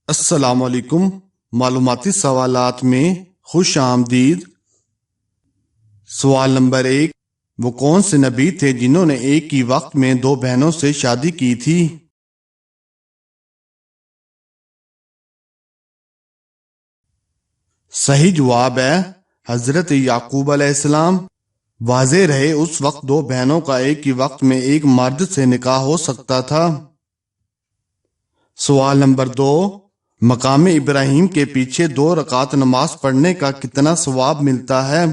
السلام علیکم۔ معلوماتی سوالات میں خوش آمدید۔ سوال نمبر 1، وہ کون سے نبی تھے جنہوں نے ایک ہی وقت میں 2 بہنوں سے شادی کی تھی؟ صحیح جواب ہے حضرت یعقوب علیہ السلام۔ واضح رہے اس وقت 2 بہنوں کا ایک ہی وقت میں ایک مرد سے نکاح ہو سکتا تھا۔ سوال نمبر 2، مقام ابراہیم کے پیچھے 2 رکعت نماز پڑھنے کا کتنا ثواب ملتا ہے؟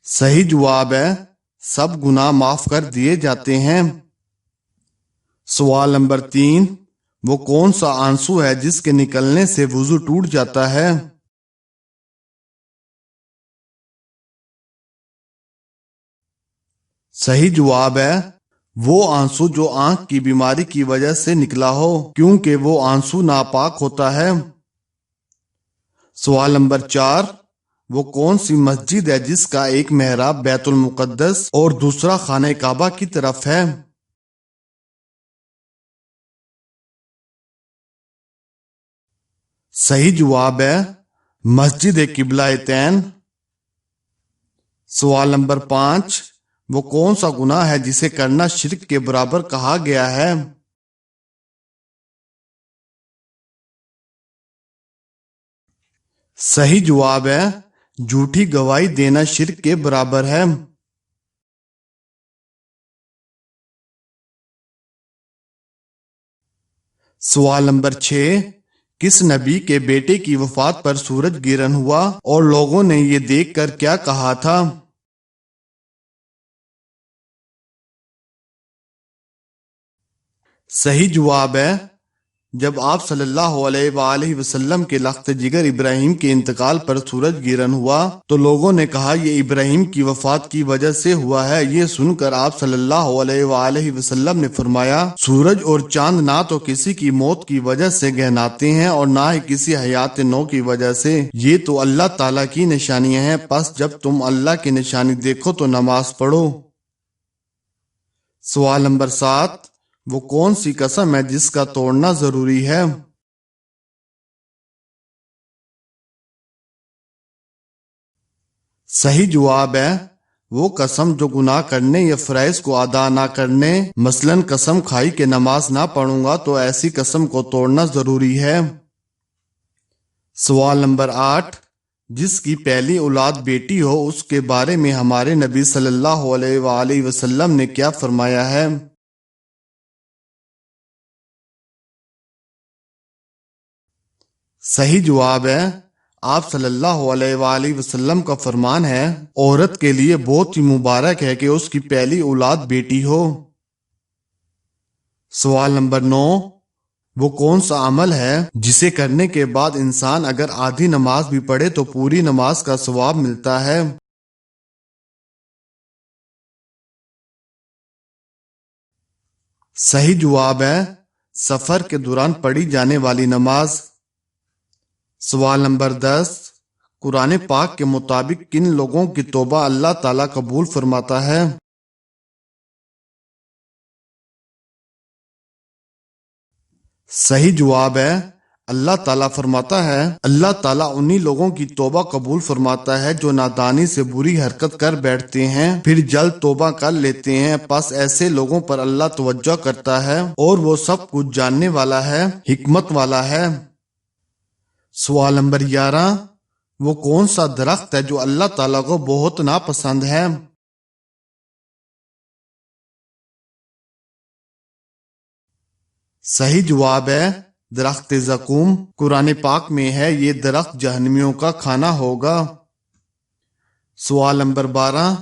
صحیح جواب ہے سب گناہ معاف کر دیے جاتے ہیں۔ سوال نمبر 3، وہ کون سا آنسو ہے جس کے نکلنے سے وضو ٹوٹ جاتا ہے؟ صحیح جواب ہے وہ آنسو جو آنکھ کی بیماری کی وجہ سے نکلا ہو، کیونکہ وہ آنسو ناپاک ہوتا ہے۔ سوال نمبر 4، وہ کون سی مسجد ہے جس کا ایک محراب بیت المقدس اور دوسرا خانہ کعبہ کی طرف ہے؟ صحیح جواب ہے مسجد قبلہ تین۔ سوال نمبر 5، وہ کون سا گناہ ہے جسے کرنا شرک کے برابر کہا گیا ہے؟ صحیح جواب ہے جھوٹی گواہی دینا شرک کے برابر ہے۔ سوال نمبر 6، کس نبی کے بیٹے کی وفات پر سورج گرہن ہوا اور لوگوں نے یہ دیکھ کر کیا کہا تھا؟ صحیح جواب ہے جب آپ صلی اللہ علیہ وآلہ وسلم کے لخت جگر ابراہیم کے انتقال پر سورج گرہن ہوا تو لوگوں نے کہا یہ ابراہیم کی وفات کی وجہ سے ہوا ہے۔ یہ سن کر آپ صلی اللہ علیہ وآلہ وسلم نے فرمایا سورج اور چاند نہ تو کسی کی موت کی وجہ سے گہناتے ہیں اور نہ ہی کسی حیات نو کی وجہ سے، یہ تو اللہ تعالیٰ کی نشانیاں ہیں، پس جب تم اللہ کی نشانی دیکھو تو نماز پڑھو۔ سوال نمبر 7، وہ کون سی قسم ہے جس کا توڑنا ضروری ہے؟ صحیح جواب ہے وہ قسم جو گناہ کرنے یا فرائض کو ادا نہ کرنے، مثلاً قسم کھائی کہ نماز نہ پڑھوں گا تو ایسی قسم کو توڑنا ضروری ہے۔ سوال نمبر 8، جس کی پہلی اولاد بیٹی ہو اس کے بارے میں ہمارے نبی صلی اللہ علیہ وآلہ وسلم نے کیا فرمایا ہے؟ صحیح جواب ہے آپ صلی اللہ علیہ وآلہ وسلم کا فرمان ہے عورت کے لیے بہت ہی مبارک ہے کہ اس کی پہلی اولاد بیٹی ہو۔ سوال نمبر 9، وہ کون سا عمل ہے جسے کرنے کے بعد انسان اگر آدھی نماز بھی پڑھے تو پوری نماز کا ثواب ملتا ہے؟ صحیح جواب ہے سفر کے دوران پڑھی جانے والی نماز۔ سوال نمبر 10، قرآن پاک کے مطابق کن لوگوں کی توبہ اللہ تعالیٰ قبول فرماتا ہے؟ صحیح جواب ہے اللہ تعالیٰ فرماتا ہے اللہ تعالیٰ انہی لوگوں کی توبہ قبول فرماتا ہے جو نادانی سے بری حرکت کر بیٹھتے ہیں پھر جلد توبہ کر لیتے ہیں، پس ایسے لوگوں پر اللہ توجہ کرتا ہے اور وہ سب کچھ جاننے والا ہے، حکمت والا ہے۔ سوال نمبر 11، وہ کون سا درخت ہے جو اللہ تعالیٰ کو بہت ناپسند ہے؟ صحیح جواب ہے درخت زقوم۔ قرآن پاک میں ہے یہ درخت جہنمیوں کا کھانا ہوگا۔ سوال نمبر 12،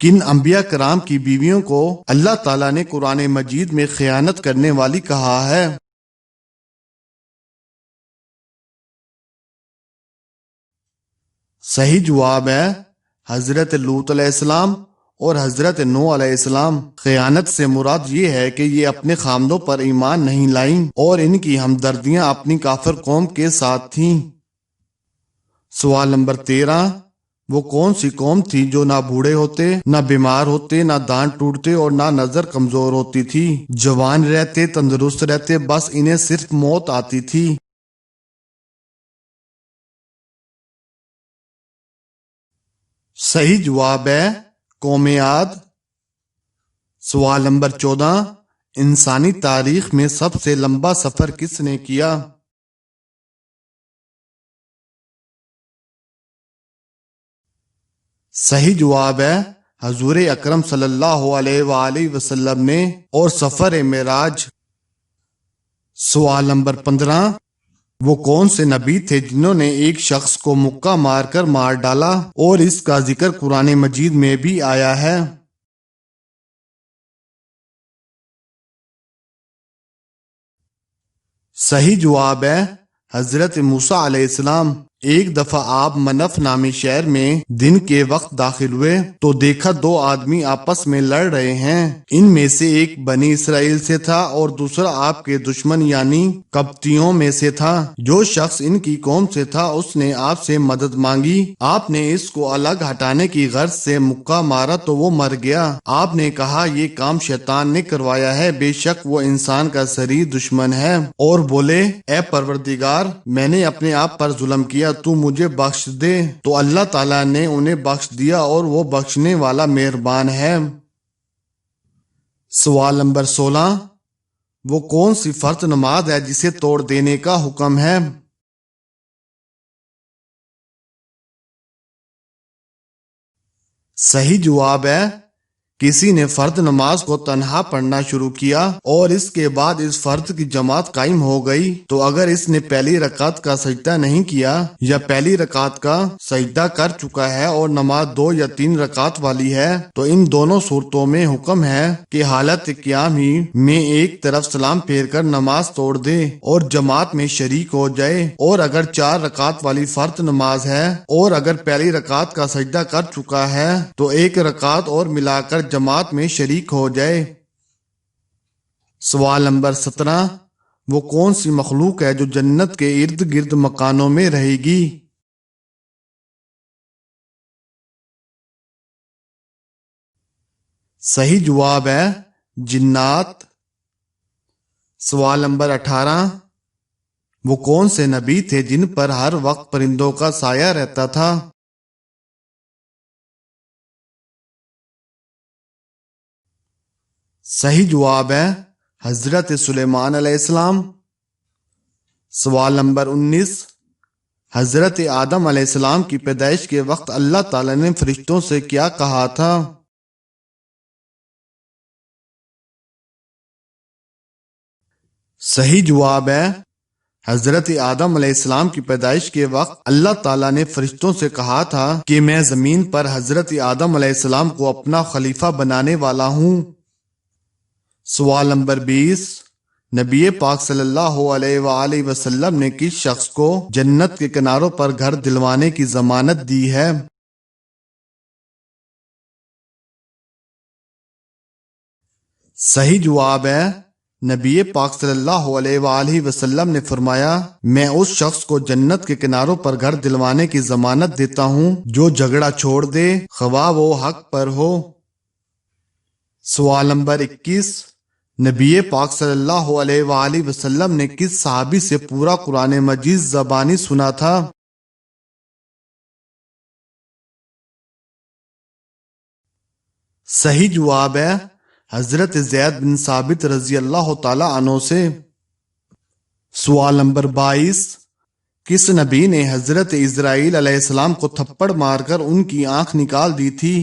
کن انبیاء کرام کی بیویوں کو اللہ تعالیٰ نے قرآن مجید میں خیانت کرنے والی کہا ہے؟ صحیح جواب ہے حضرت لوط علیہ السلام اور حضرت نوح علیہ السلام۔ خیانت سے مراد یہ ہے کہ یہ اپنے خامدوں پر ایمان نہیں لائیں اور ان کی ہمدردیاں اپنی کافر قوم کے ساتھ تھیں۔ سوال نمبر 13، وہ کون سی قوم تھی جو نہ بوڑھے ہوتے، نہ بیمار ہوتے، نہ دانت ٹوٹتے اور نہ نظر کمزور ہوتی تھی، جوان رہتے، تندرست رہتے، بس انہیں صرف موت آتی تھی۔ صحیح جواب ہے قوم عاد۔ سوال نمبر 14، انسانی تاریخ میں سب سے لمبا سفر کس نے کیا؟ صحیح جواب ہے حضور اکرم صلی اللہ علیہ وآلہ وسلم نے، اور سفر معراج۔ سوال نمبر 15، وہ کون سے نبی تھے جنہوں نے ایک شخص کو مکہ مار کر مار ڈالا اور اس کا ذکر قرآن مجید میں بھی آیا ہے؟ صحیح جواب ہے حضرت موسیٰ علیہ السلام۔ ایک دفعہ آپ منف نامی شہر میں دن کے وقت داخل ہوئے تو دیکھا دو آدمی آپس میں لڑ رہے ہیں۔ ان میں سے ایک بنی اسرائیل سے تھا اور دوسرا آپ کے دشمن یعنی قبطیوں میں سے تھا۔ جو شخص ان کی قوم سے تھا اس نے آپ سے مدد مانگی۔ آپ نے اس کو الگ ہٹانے کی غرض سے مکہ مارا تو وہ مر گیا۔ آپ نے کہا یہ کام شیطان نے کروایا ہے، بے شک وہ انسان کا شریر دشمن ہے، اور بولے اے پروردگار میں نے اپنے آپ پر ظلم کیا، تو مجھے بخش دے۔ تو اللہ تعالیٰ نے انہیں بخش دیا اور وہ بخشنے والا مہربان ہے۔ سوال نمبر 16، وہ کون سی فرض نماز ہے جسے توڑ دینے کا حکم ہے؟ صحیح جواب ہے کسی نے فرض نماز کو تنہا پڑھنا شروع کیا اور اس کے بعد اس فرض کی جماعت قائم ہو گئی تو اگر اس نے پہلی رکعت کا سجدہ نہیں کیا یا پہلی رکعت کا سجدہ کر چکا ہے اور نماز 2 یا 3 رکعت والی ہے تو ان دونوں صورتوں میں حکم ہے کہ حالت قیام ہی میں ایک طرف سلام پھیر کر نماز توڑ دے اور جماعت میں شریک ہو جائے، اور اگر 4 رکعت والی فرض نماز ہے اور اگر پہلی رکعت کا سجدہ کر چکا ہے تو ایک رکعت اور ملا کر جماعت میں شریک ہو جائے۔ سوال نمبر 17، وہ کون سی مخلوق ہے جو جنت کے ارد گرد مکانوں میں رہے گی؟ صحیح جواب ہے جنات۔ سوال نمبر 18، وہ کون سے نبی تھے جن پر ہر وقت پرندوں کا سایہ رہتا تھا؟ صحیح جواب ہے حضرت سلیمان علیہ السلام۔ سوال نمبر 19، حضرت آدم علیہ السلام کی پیدائش کے وقت اللہ تعالیٰ نے فرشتوں سے کیا کہا تھا؟ صحیح جواب ہے حضرت آدم علیہ السلام کی پیدائش کے وقت اللہ تعالیٰ نے فرشتوں سے کہا تھا کہ میں زمین پر حضرت آدم علیہ السلام کو اپنا خلیفہ بنانے والا ہوں۔ سوال نمبر 20، نبی پاک صلی اللہ علیہ وآلہ وسلم نے کس شخص کو جنت کے کناروں پر گھر دلوانے کی ضمانت دی ہے؟ صحیح جواب ہے نبی پاک صلی اللہ علیہ وآلہ وسلم نے فرمایا میں اس شخص کو جنت کے کناروں پر گھر دلوانے کی ضمانت دیتا ہوں جو جھگڑا چھوڑ دے خواہ وہ حق پر ہو۔ سوال نمبر 21، نبی پاک صلی اللہ علیہ وآلہ وسلم نے کس صحابی سے پورا قرآن مجید زبانی سنا تھا؟ صحیح جواب ہے حضرت زید بن ثابت رضی اللہ تعالی عنہ سے۔ سوال نمبر 22، کس نبی نے حضرت اسرائیل علیہ السلام کو تھپڑ مار کر ان کی آنکھ نکال دی تھی؟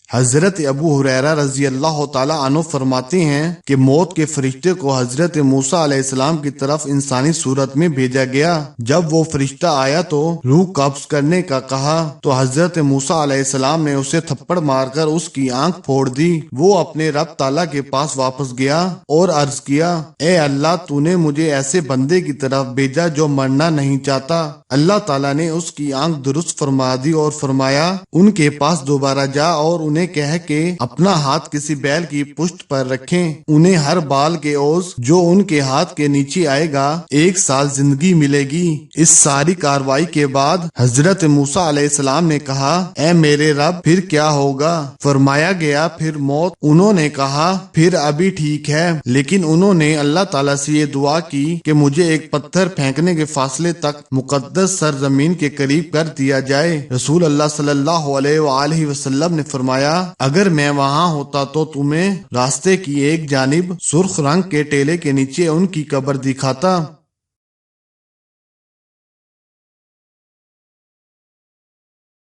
حضرت ابو ہریرہ رضی اللہ تعالی عنہ فرماتے ہیں کہ موت کے فرشتے کو حضرت موسیٰ علیہ السلام کی طرف انسانی صورت میں بھیجا گیا۔ جب وہ فرشتہ آیا تو روح قبض کرنے کا کہا تو حضرت موسیٰ علیہ السلام نے اسے تھپڑ مار کر اس کی آنکھ پھوڑ دی۔ وہ اپنے رب تعالیٰ کے پاس واپس گیا اور عرض کیا اے اللہ تو نے مجھے ایسے بندے کی طرف بھیجا جو مرنا نہیں چاہتا۔ اللہ تعالیٰ نے اس کی آنکھ درست فرما دی اور فرمایا ان کے پاس دوبارہ جا اور انہیں انہیں کہہ کہ اپنا ہاتھ کسی بیل کی پشت پر رکھیں، انہیں ہر بال کے عوض جو ان کے ہاتھ کے نیچے آئے گا 1 سال زندگی ملے گی۔ اس ساری کاروائی کے بعد حضرت موسیٰ علیہ السلام نے کہا، اے میرے رب پھر کیا ہوگا؟ فرمایا گیا پھر موت۔ انہوں نے کہا پھر ابھی ٹھیک ہے، لیکن انہوں نے اللہ تعالیٰ سے یہ دعا کی کہ مجھے ایک پتھر پھینکنے کے فاصلے تک مقدس سرزمین کے قریب کر دیا جائے۔ رسول اللہ صلی اللہ علیہ وآلہ وسلم نے فرمایا، اگر میں وہاں ہوتا تو تمہیں راستے کی ایک جانب سرخ رنگ کے ٹیلے کے نیچے ان کی قبر دکھاتا۔